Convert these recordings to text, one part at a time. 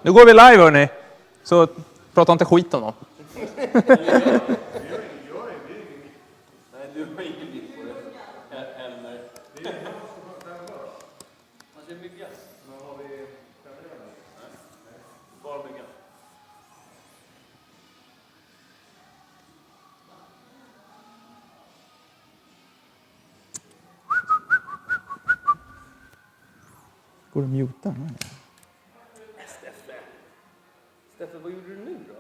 Nu går vi live hörni. Så prata inte skit om dem. Går det muta? Steffe, vad gjorde du nu då?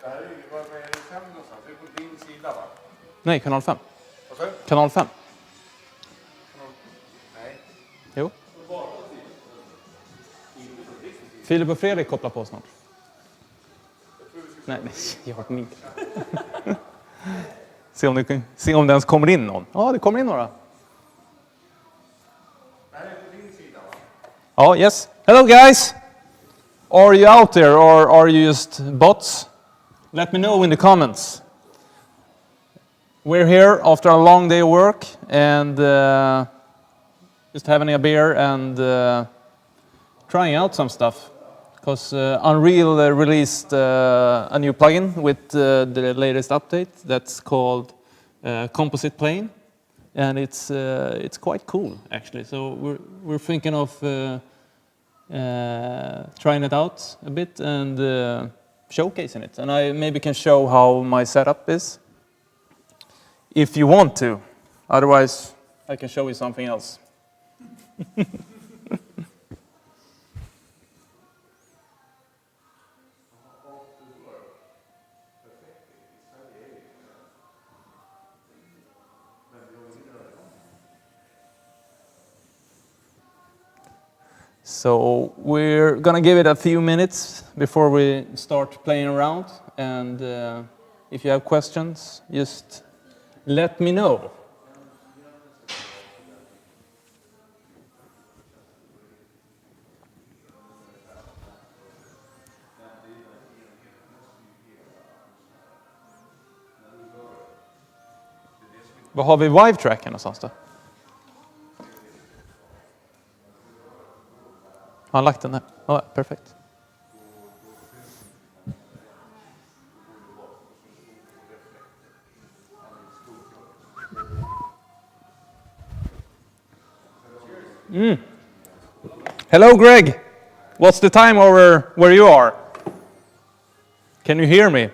Det här är ju, vad är det sen någonstans? Det är på din sida va? Nej, kanal 5. Vad sa du? Kanal 5. Nej. Jo. Filip och Fredrik kopplar på snart. Nej, jag har min. Se om det ens kommer in någon. Ja, det kommer in några. Det här är på din sida va? Ja, yes. Hello guys! Are you out there or are you just bots? Let me know in the comments. We're here after a long day of work and just having a beer and trying out some stuff. Because Unreal released a new plugin with the latest update that's called Composite Plane, and it's quite cool actually. So we're thinking of trying it out a bit and showcasing it. And I maybe can show how my setup is, if you want to. Otherwise, I can show you something else. So we're gonna give it a few minutes before we start playing around, and if you have questions, just let me know. Var har vi Vive-tracken någonstans då? Har han lagt den där? Ja, perfekt. Hello Greg! What's the time over where you are? Can you hear me?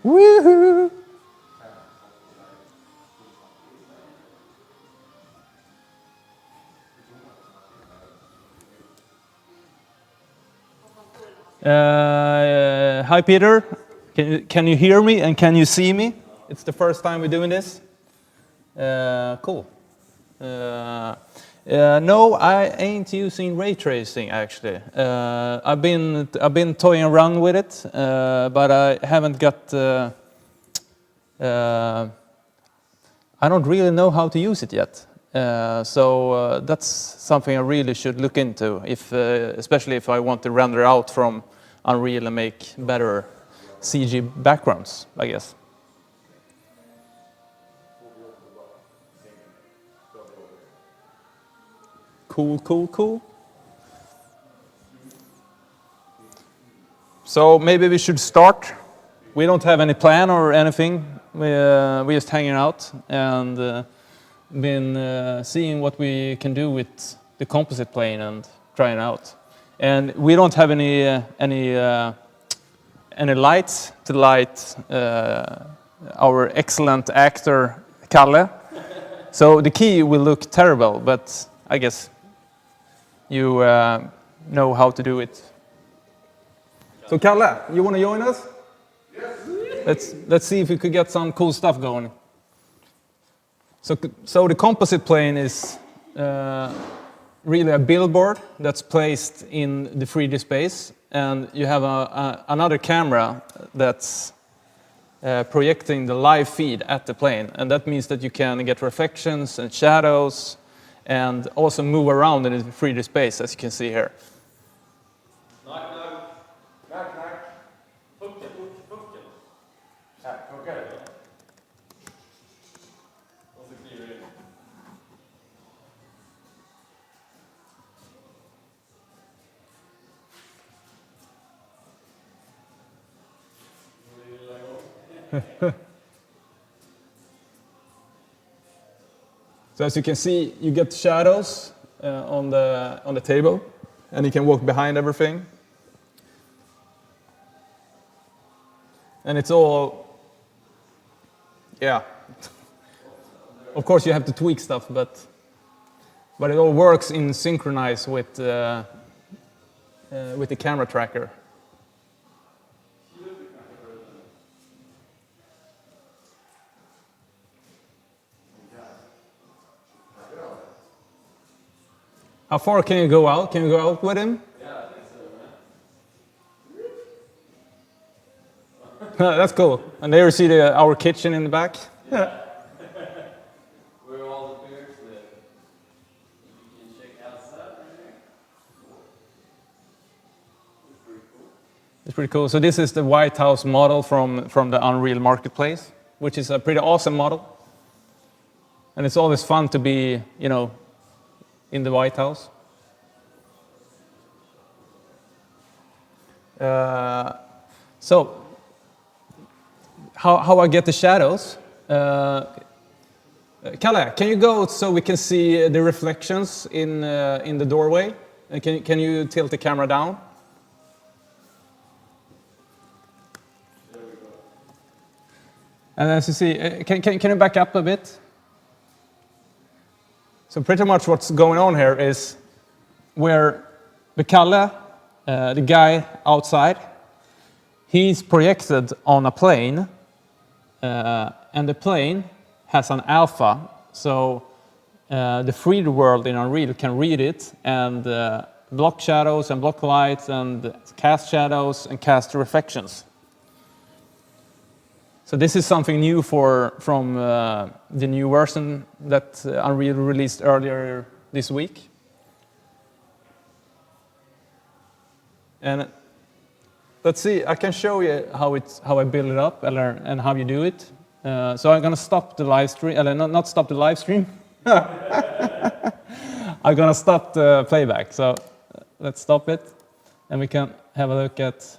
Woohoo! Hi Peter, can you hear me and can you see me? It's the first time we're doing this. Cool. No, I ain't using ray tracing actually. I've been toying around with it, but I haven't got. I don't really know how to use it yet. So that's something I really should look into, especially if I want to render out from Unreal and make better CG backgrounds, I guess. Cool. So maybe we should start. We don't have any plan or anything. We're just hanging out and been seeing what we can do with the composite plane and trying out. And we don't have any lights to light our excellent actor Kalle. So the key will look terrible, but I guess you know how to do it. So Kalle, you want to join us? Yes. let's see if we could get some cool stuff going. So the composite plane is really a billboard that's placed in the 3D space, and you have another camera that's projecting the live feed at the plane, and that means that you can get reflections and shadows and also move around in the 3D space, as you can see here. Knock, knock. Knock, knock. Pucken, pucken. Puckar. Och så kliver in. So as you can see, you get shadows on the table, and you can walk behind everything. And it's all, yeah. Of course, you have to tweak stuff, but it all works in synchronize with the camera tracker. How far can you go out? Can you go out with him? Yeah, I think so, man. That's cool. And there you see our kitchen in the back. Where all the bears live. You can check outside right there. It's pretty cool. It's pretty cool. So this is the White House model from the Unreal Marketplace, which is a pretty awesome model. And it's always fun to be, you know, in the White House. So how I get the shadows? Kalle, can you go so we can see the reflections in the doorway? And can you tilt the camera down? There we go. And as you see, can you back up a bit? So pretty much what's going on here is where the Kalle, the guy outside, he's projected on a plane, and the plane has an alpha, so the 3D world in Unreal can read it and block shadows and block lights and cast shadows and cast reflections. So this is something new from the new version that Unreal released earlier this week. And let's see, I can show you how I build it up and how you do it. So I'm going to stop the live stream, not stop the live stream. I'm going to stop the playback. So let's stop it, and we can have a look at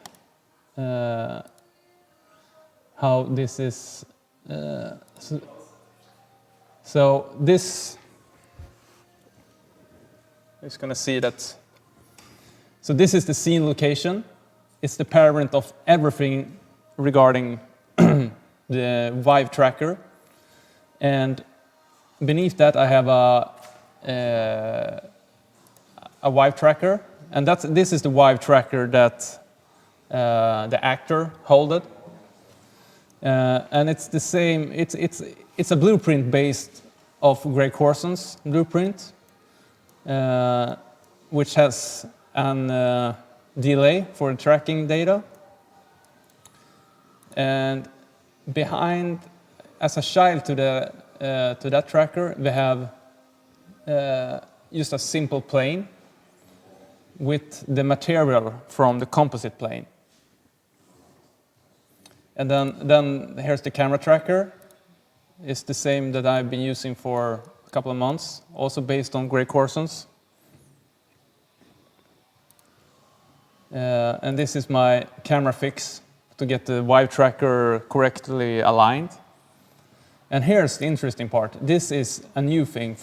how this is. So this is going to see that. So this is the scene location. It's the parent of everything regarding the Vive tracker, and beneath that I have a Vive tracker, and this is the Vive tracker that the actor holded. And it's the same. It's a blueprint based of Greg Corson's blueprint, which has an delay for tracking data. And behind, as a child to that tracker, we have just a simple plane with the material from the composite plane. And then here's the camera tracker. It's the same that I've been using for a couple of months, also based on Greg Corson's. And this is my camera fix to get the Vive tracker correctly aligned. And here's the interesting part. This is a new thing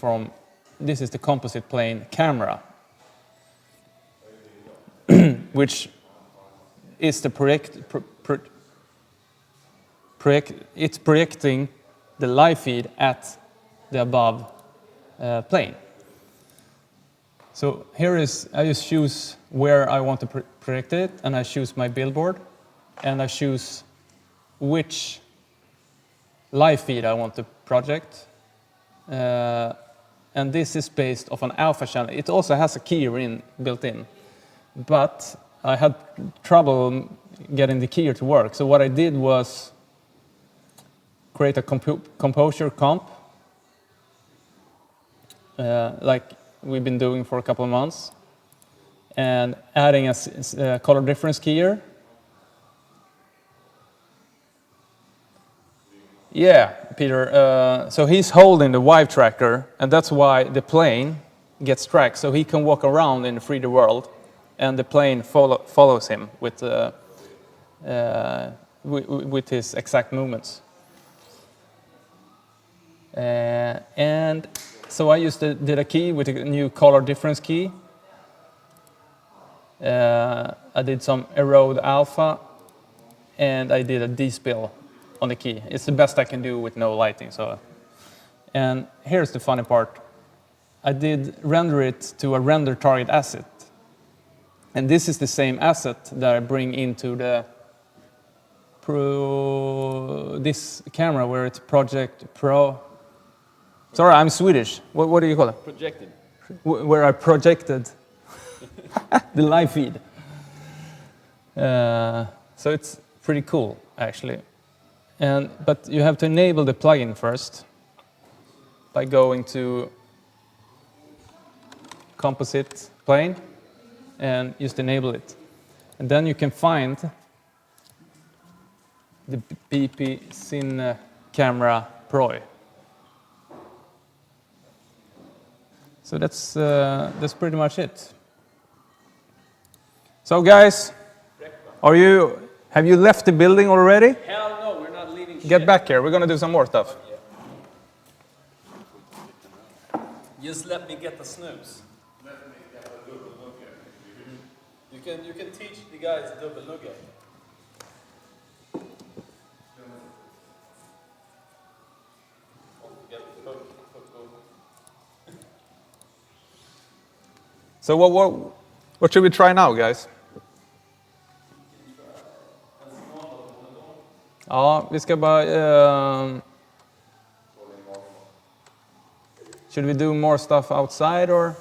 this is the composite plane camera, which is the it's projecting the live feed at the above plane. So here is, I just choose where I want to project it, and I choose my billboard, and I choose which live feed I want to project. And this is based off an alpha channel. It also has a keyer built in. But I had trouble getting the keyer to work. So what I did was create a composure comp, like we've been doing for a couple of months, and adding a color difference keyer. Yeah, Peter. So he's holding the Vive tracker, and that's why the plane gets tracked. So he can walk around in the 3D world, and the plane follows him with his exact movements. And so I did a key with a new color difference key. I did some erode alpha, and I did a despill on the key. It's the best I can do with no lighting. So, and here's the funny part. I did render it to a render target asset. And this is the same asset that I bring into the this camera where it's Project Pro. Sorry, I'm Swedish. What do you call it? Projected. Where I projected the live feed. So it's pretty cool, actually. But you have to enable the plugin first by going to Composite plane and just enable it. And then you can find the BP Cine Camera Pro. So that's pretty much it. So guys, have you left the building already? Hell no, we're not leaving shit. Get back here. We're gonna do some more stuff. Just let me get the snooze. You can teach the guys double look at. So what should we try now, guys? Ja, vi ska bara... should we do more stuff outside or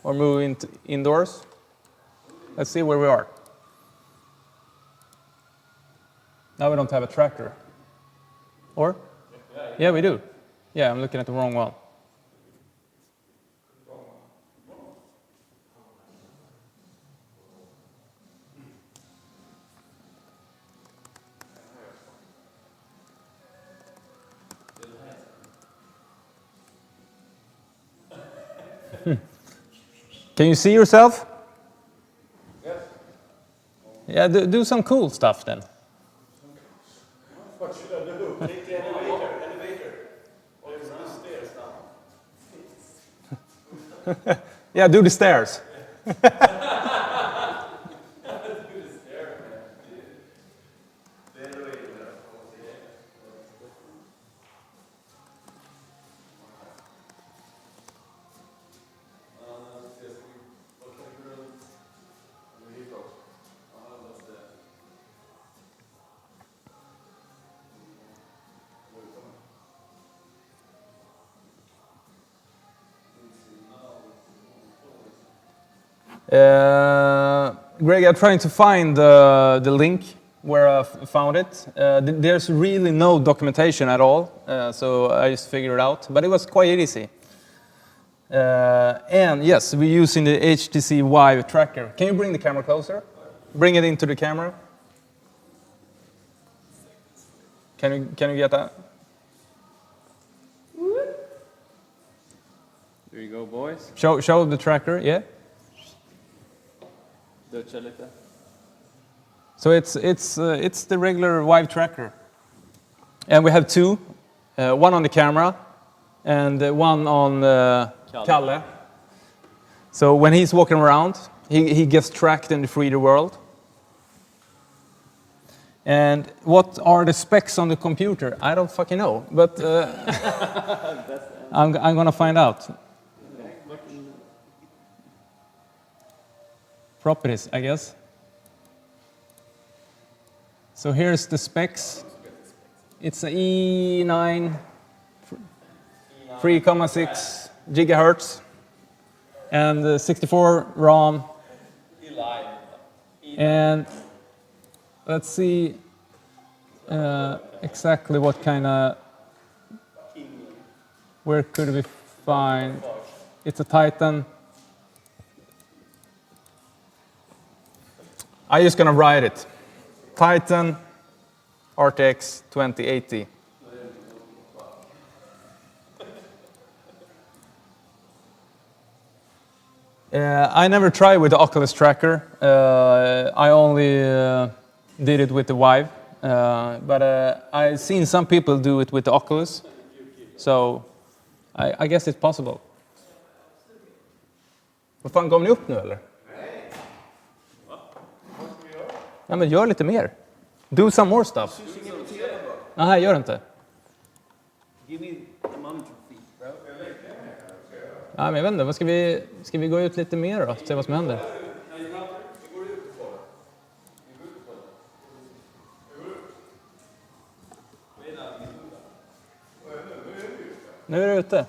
move into indoors? Let's see where we are. Now we don't have a tracker. Or? Yeah, we do. Yeah, I'm looking at the wrong one. Can you see yourself? Yes. Yeah, do some cool stuff then. What should I do? Take the elevator. Or is the stairs now? Yeah, do the stairs. Greg, I'm trying to find the link where I found it. There's really no documentation at all, so I just figured it out. But it was quite easy. And yes, we're using the HTC Vive tracker. Can you bring the camera closer? Bring it into the camera. Can you get that? There you go, boys. Show the tracker, yeah. So it's the regular Vive tracker, and we have two, one on the camera, and one on Kalle. So when he's walking around, he gets tracked in the 3D world. And what are the specs on the computer? I don't fucking know, but I'm gonna find out. Properties, I guess. So here's the specs. It's a E9 3.6 gigahertz and 64 ROM. And let's see exactly what kind of, where could we find? It's a Titan. I'm just gonna write it. Titan RTX 2080. I never tried with the Oculus tracker. I only did it with the Vive. But I've seen some people do it with the Oculus. So I guess it's possible. Vad fan, gav ni upp nu eller? Nej. Nej, men gör lite mer. Do some more stuff. Nej, gör inte. Give me the monitor feed, bro. Ja, men jag vet inte, vad ska vi gå ut lite mer då? Se vad som händer. Nu är du ute.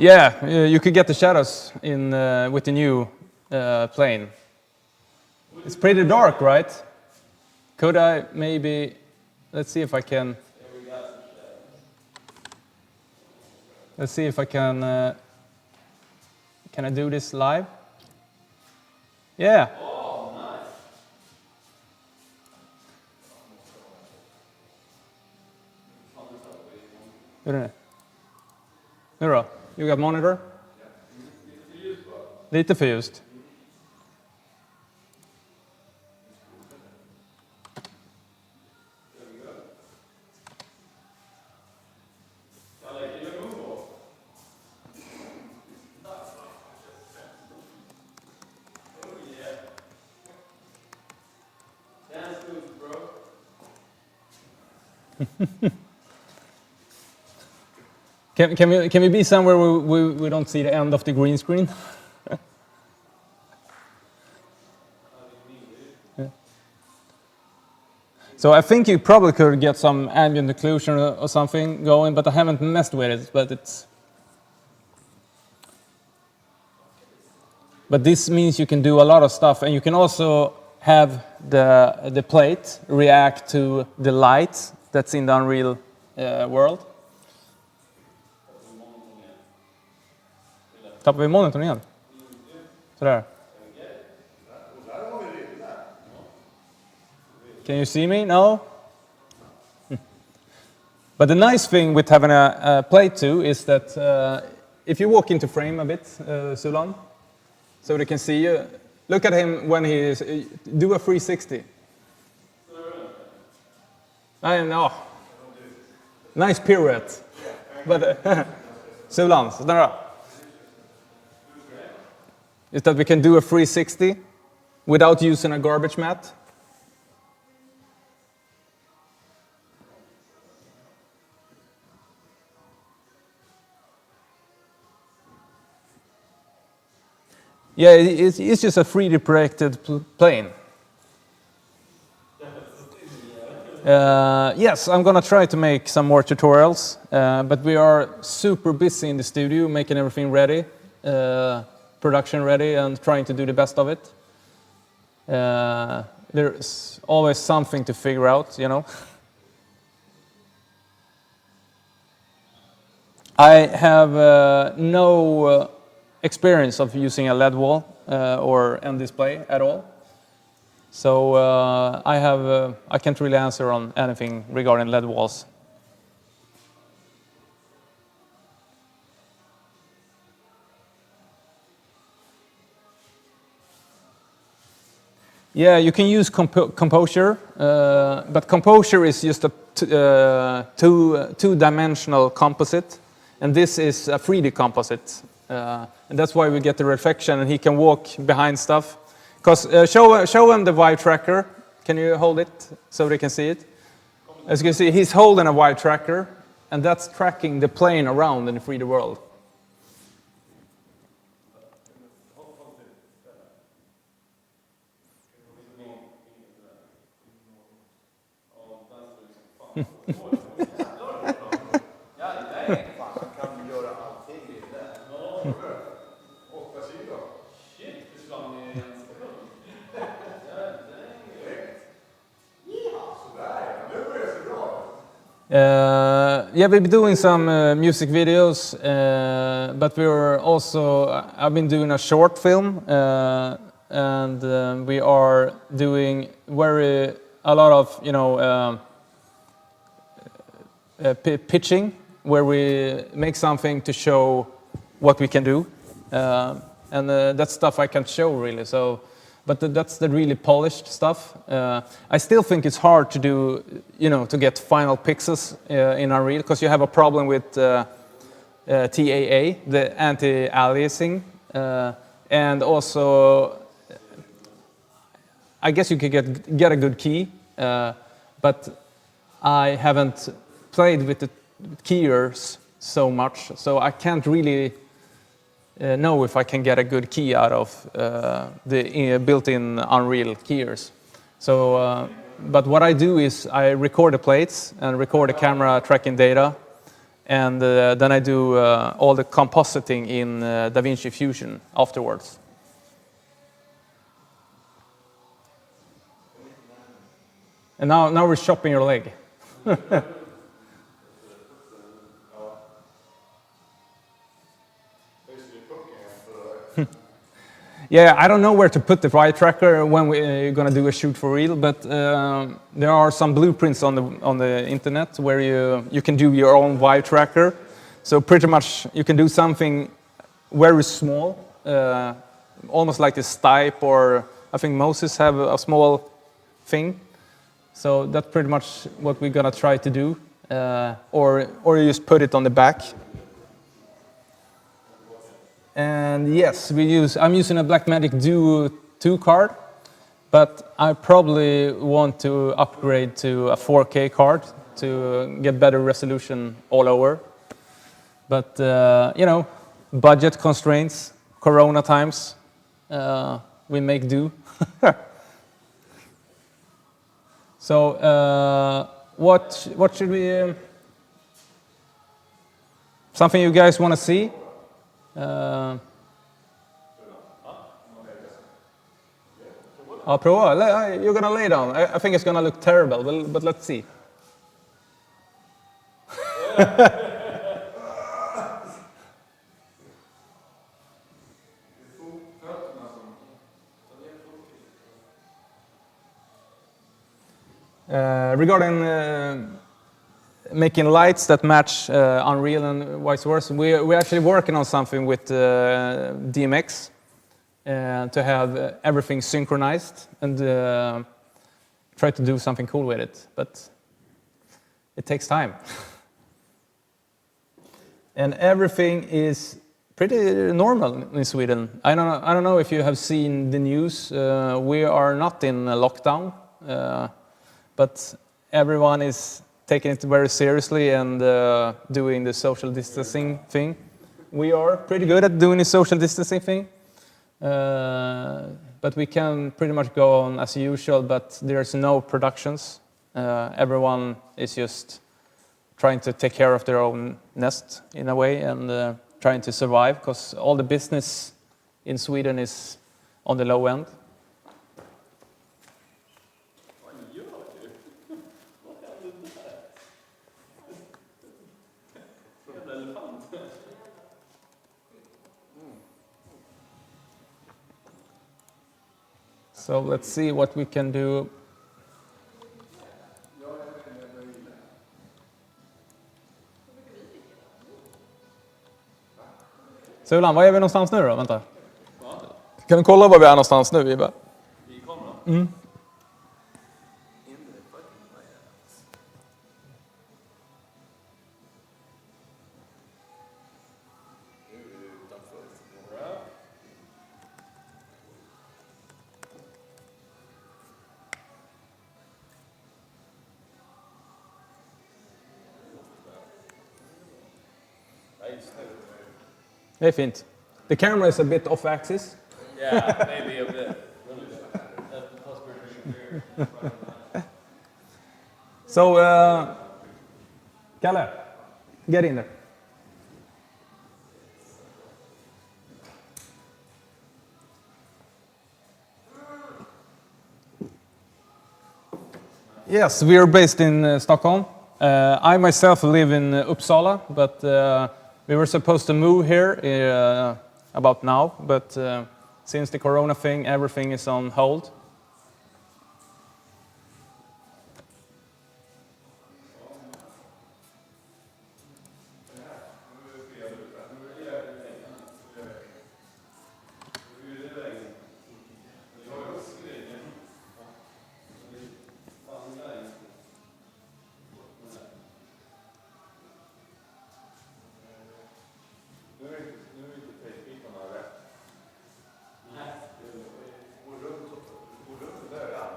Yeah, you could get the shadows in with the new plane. It's pretty dark, right? Could I maybe, let's see if I can. Let's see if I can. Can I do this live? Yeah. Oh, nice. Hur är det? Nu då? You got monitor? Lite för ljust. Can we be somewhere where we don't see the end of the green screen? Yeah. So I think you probably could get some ambient occlusion or something going, but I haven't messed with it. But this means you can do a lot of stuff, and you can also have the plate react to the light that's in the Unreal world. Tappar vi monitorn igen? Sådär. Can you see me? No? But the nice thing with having a plate too is that if you walk into frame a bit, Sulan, so they can see you, look at him when he is, do a 360. I know. Nice pirouette. But Sulan, sådär. Is that we can do a 360 without using a garbage mat. Yeah, it's just a 3D projected plane. Yes, I'm gonna try to make some more tutorials, but we are super busy in the studio making everything ready. Production ready and trying to do the best of it. There's always something to figure out, you know. I have no experience of using a LED wall or end display at all. So I can't really answer on anything regarding LED walls. Yeah, you can use Composure, but Composure is just a two-dimensional composite, and this is a 3D composite, and that's why we get the reflection, and he can walk behind stuff. Because show him the vibe tracker. Can you hold it so they can see it? As you can see, he's holding a vibe tracker, and that's tracking the plane around in the 3D world. Yeah, we've been doing some music videos, but we're also, I've been doing a short film, and we are doing a lot of, pitching, where we make something to show what we can do, and that's stuff I can't show really. So, but that's the really polished stuff. I still think it's hard to do, to get final pixels in Unreal, because you have a problem with TAA, the anti-aliasing, and also I guess you could get a good key, but I haven't played with the keyers so much, so I can't really know if I can get a good key out of the built-in Unreal keyers. So, but what I do is I record the plates and record the camera tracking data, and then I do all the compositing in DaVinci Fusion afterwards. And now we're chopping your leg. Yeah, I don't know where to put the vibe tracker when we're going to do a shoot for real, but there are some blueprints on the internet where you can do your own vibe tracker. So pretty much you can do something very small, almost like a stipe, or I think Moses have a small thing. So that's pretty much what we're going to try to do, or you just put it on the back. And yes, I'm using a Blackmagic Duo 2 card, but I probably want to upgrade to a 4K card to get better resolution all over. But, budget constraints, Corona times, we make do. So, what should we... something you guys want to see? I'll prova. You're gonna lay down. I think it's gonna look terrible, but let's see. Regarding making lights that match Unreal and vice versa, we're actually working on something with DMX to have everything synchronized and try to do something cool with it, but it takes time. And everything is pretty normal in Sweden. I don't know if you have seen the news. We are not in a lockdown, but everyone is taking it very seriously and doing the social distancing thing. We are pretty good at doing the social distancing thing, but we can pretty much go on as usual, but there's no productions. Everyone is just trying to take care of their own nest in a way and trying to survive, because all the business in Sweden is on the low end. So let's see what we can do. Sulan, var är vi någonstans nu då? Vänta. Kan du kolla var vi är någonstans nu, Iba? I kameran? Det är fint. The camera is a bit off axis. Yeah, maybe a bit. So, Kalle, get in there. Yes, we are based in Stockholm. I myself live in Uppsala, but we were supposed to move here about now, but since the corona thing, everything is on hold.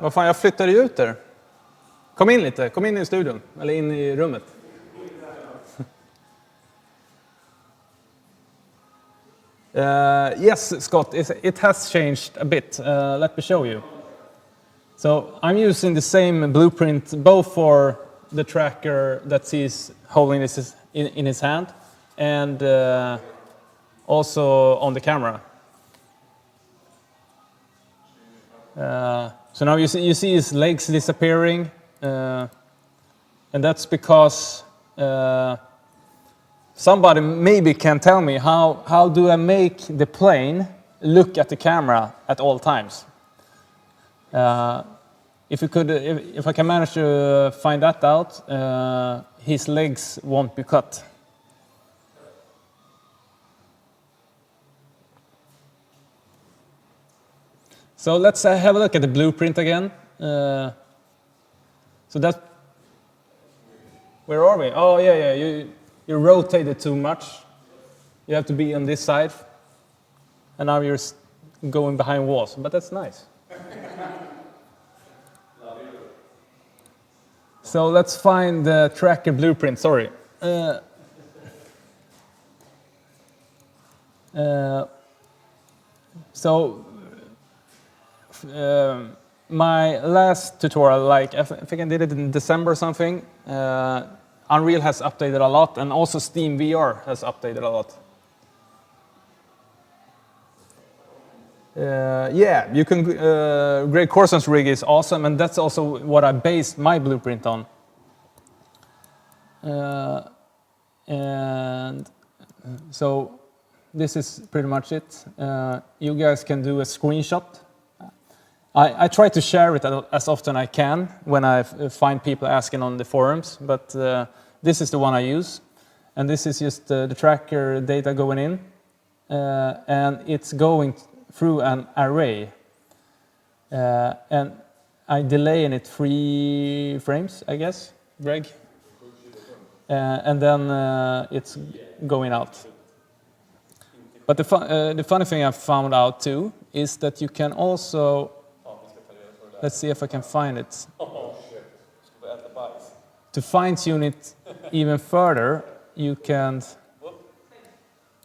Vad fan, jag flyttade ju ut där. Kom in lite, kom in i studion, eller in i rummet. Yes, Scott, it has changed a bit. Let me show you. So I'm using the same blueprint both for the tracker that he's holding this in his hand and also on the camera. So now you see his legs disappearing, and that's because somebody maybe can tell me how do I make the plane look at the camera at all times. If I can manage to find that out, his legs won't be cut. So let's have a look at the blueprint again. So that, where are we? Oh yeah, you rotated too much. You have to be on this side, and now you're going behind walls. But that's nice. So let's find the tracker blueprint. Sorry. My last tutorial, like I think I did it in December or something, Unreal has updated a lot, and also Steam VR has updated a lot. Yeah, you can. Greg Corson's rig is awesome, and that's also what I based my blueprint on. And so this is pretty much it. You guys can do a screenshot. I try to share it as often I can when I find people asking on the forums, but this is the one I use. And this is just the tracker data going in, and it's going through an array. And I delay in it 3 frames, I guess, Greg? And then it's going out. But the funny thing I found out too is that you can also, let's see if I can find it. To fine-tune it even further, you can.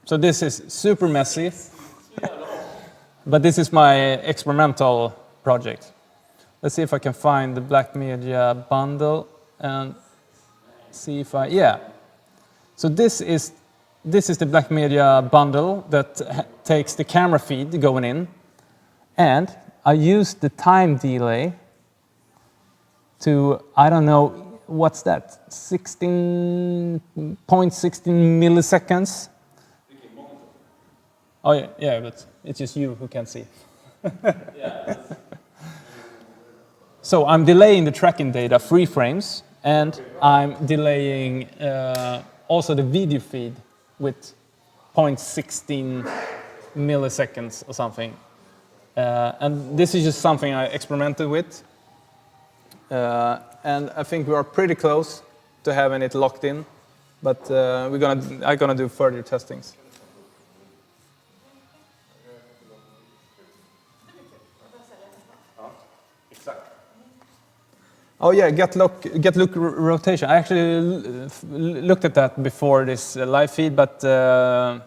So this is super messy, but this is my experimental project. Let's see if I can find the Black Media bundle and see if yeah. So this is the Black Media bundle that takes the camera feed going in, and I used the time delay to, I don't know, what's that, 16.16 milliseconds? Oh yeah, but it's just you who can see. So I'm delaying the tracking data 3 frames, and I'm delaying also the video feed with 0.16 milliseconds or something. And this is just something I experimented with. And I think we are pretty close to having it locked in, but I'm gonna do further testings. Oh yeah, get look rotation. I actually looked at that before this live feed, but I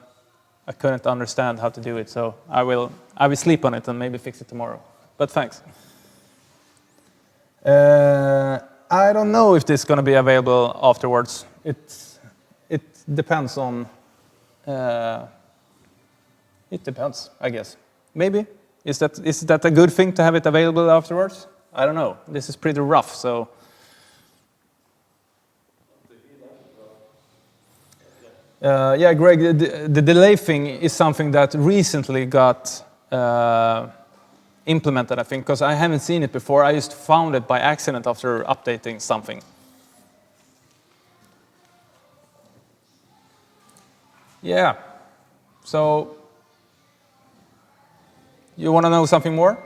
couldn't understand how to do it. So I will sleep on it and maybe fix it tomorrow. But thanks. I don't know if this is going to be available afterwards. It depends on. It depends, I guess. Maybe is that a good thing to have it available afterwards? I don't know. This is pretty rough, so. Yeah, Greg, the delay thing is something that recently got implemented, I think, because I haven't seen it before. I just found it by accident after updating something. Yeah. So, you want to know something more?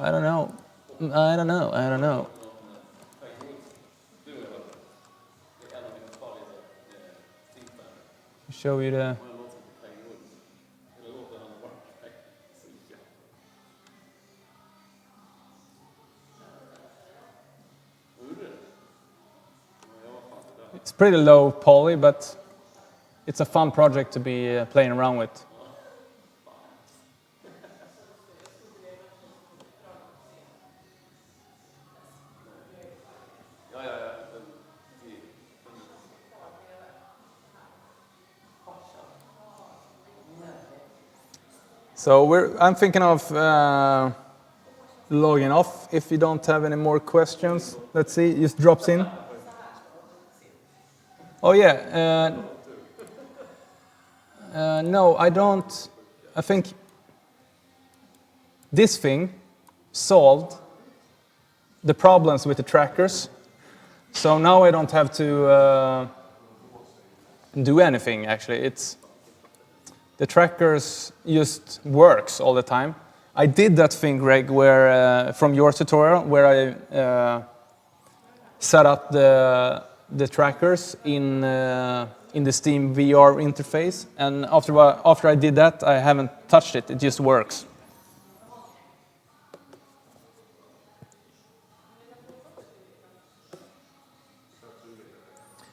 I don't know. Show you the. It's pretty low poly, but it's a fun project to be playing around with. So I'm thinking of logging off if you don't have any more questions. Let's see, just drops in. Oh yeah, no, I don't. I think this thing solved the problems with the trackers. So now I don't have to do anything, actually. The trackers just works all the time. I did that thing, Greg, where from your tutorial, where I set up the trackers in the Steam VR interface, and after I did that, I haven't touched it. It just works.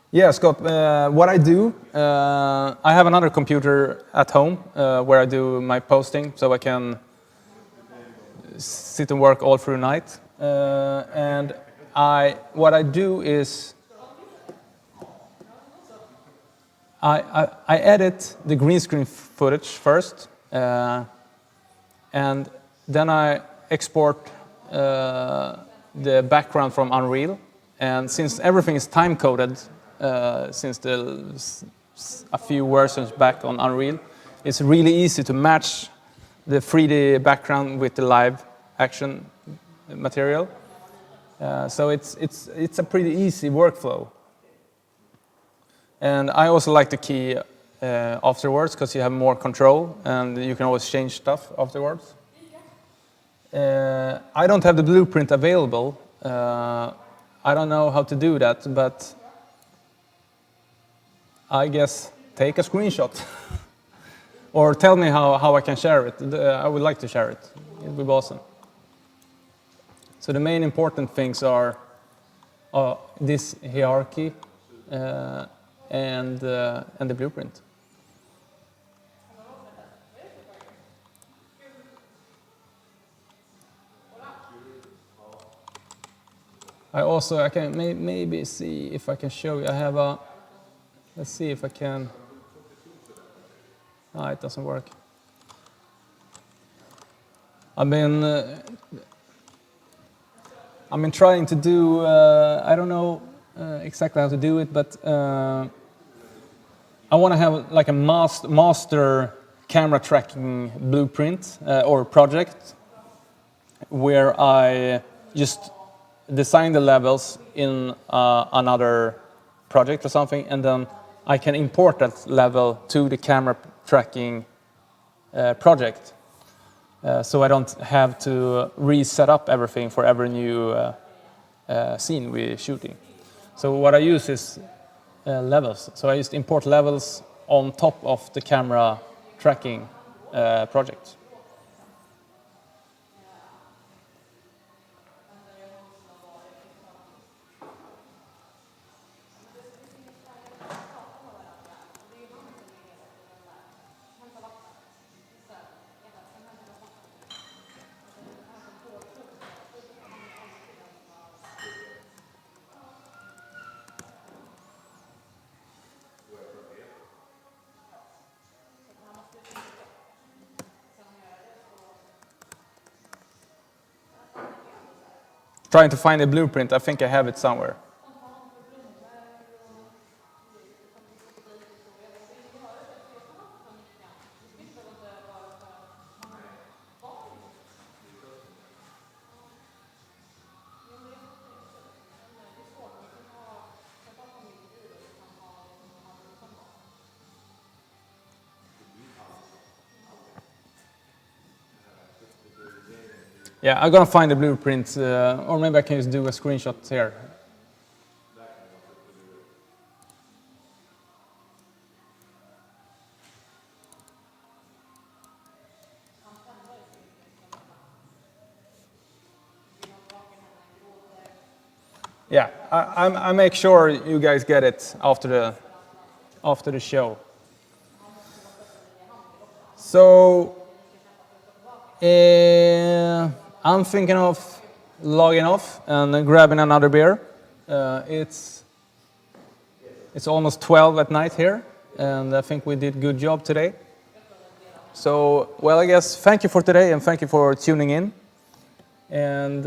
Yeah, Scott, what I do, I have another computer at home where I do my posting, so I can sit and work all through the night. And what I do is I edit the green screen footage first, and then I export the background from Unreal. And since everything is time-coded, since a few versions back on Unreal, it's really easy to match the 3D background with the live action material. So it's a pretty easy workflow. And I also like the key afterwards because you have more control and you can always change stuff afterwards. I don't have the blueprint available. I don't know how to do that, but I guess take a screenshot or tell me how I can share it. I would like to share it. It would be awesome. So the main important things are this hierarchy and the blueprint. I can maybe see if I can show you. I have a. Let's see if I can. Ah, it doesn't work. I've been trying to do. I don't know exactly how to do it, but I want to have like a master camera tracking blueprint or project where I just design the levels in another project or something, and then I can import that level to the camera tracking project. So I don't have to reset up everything for every new scene we're shooting. So what I use is levels. So I just import levels on top of the camera tracking project. Trying to find a blueprint. I think I have it somewhere. Yeah, I'm gonna find the blueprint, or maybe I can just do a screenshot here. Yeah, I make sure you guys get it after the show. So I'm thinking of logging off and grabbing another beer. It's almost 12 at night here, and I think we did a good job today. So, well, I guess thank you for today, and thank you for tuning in. And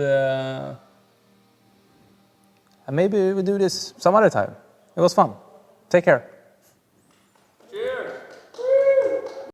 maybe we do this some other time. It was fun. Take care.